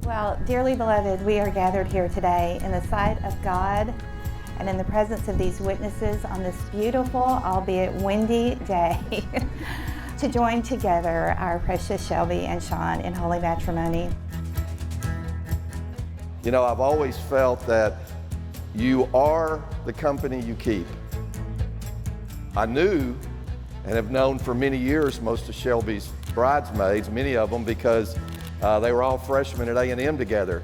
Well, dearly beloved, we are gathered here today in the sight of God and in the presence of these witnesses on this beautiful, albeit windy day to join together our precious Shelby and Sean in holy matrimony. You know, I've always felt that you are the company you keep. I knew and have known for many years most of Shelby's bridesmaids, many of them, because they were all freshmen at A&M together.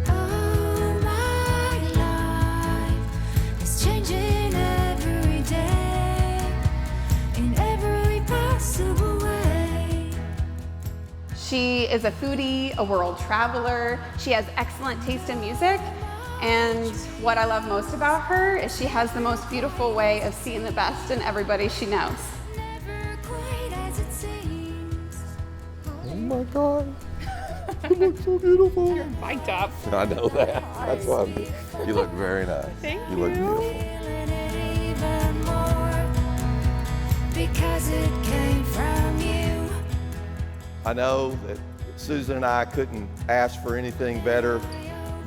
Oh, my life is changing every day, in every possible way. She is a foodie, a world traveler. She has excellent taste in music. And what I love most about her is she has the most beautiful way of seeing the best in everybody she knows. Never quite as it seems. Oh my God, you look so beautiful. You're mic'd up. I know that. That's why you look very nice. Thank you. Look beautiful. Feeling it even more, because it came from you. I know that Susan and I couldn't ask for anything better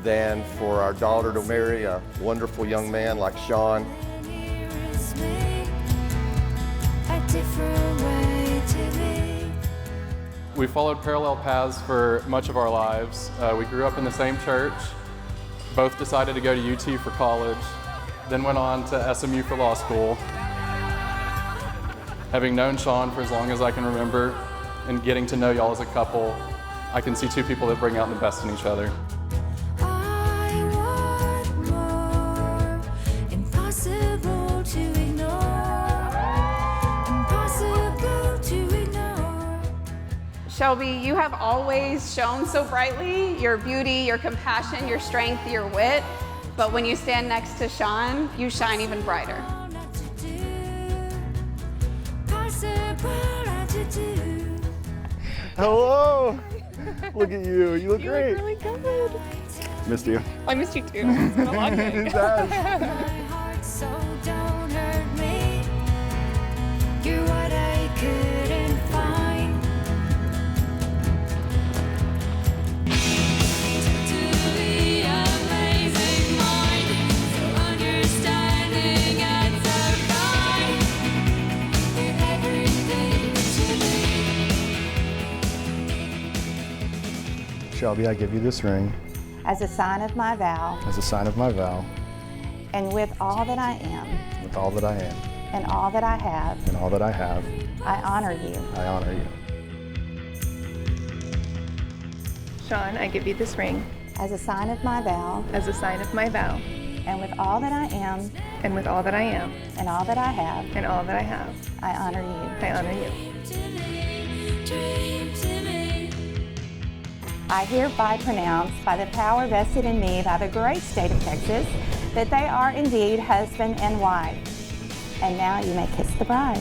than for our daughter to marry a wonderful young man like Sean. Here is me, a different way to be. We followed parallel paths for much of our lives. We grew up in the same church, both decided to go to UT for college, then went on to SMU for law school. Having known Sean for as long as I can remember and getting to know y'all as a couple, I can see two people that bring out the best in each other. I want more, impossible to ignore, impossible to ignore. Shelby, you have always shone so brightly, your beauty, your compassion, your strength, your wit. But when you stand next to Sean, you shine even brighter. Not to do, possible not to do. Hello. Look at you. You look You great. look really good. Missed you. I missed you too. It's been a long day. It does. My heart, so don't hurt me. You're what I couldn't find. To the amazing mind, so understanding and so kind. You're everything to me. Shelby, I give you this ring As a sign of my vow, as a sign of my vow, and with all that I am, with all that I am and all that I have, and all that I have, I honor you. I honor you. Sean, I give you this ring As a sign of my vow, as a sign of my vow, and with all that I am, and with all that I am, and all that I have, and all that I have, I honor you. I honor you. Dream to me. I hereby pronounce, by the power vested in me by the great state of Texas, that they are indeed husband and wife. And now you may kiss the bride.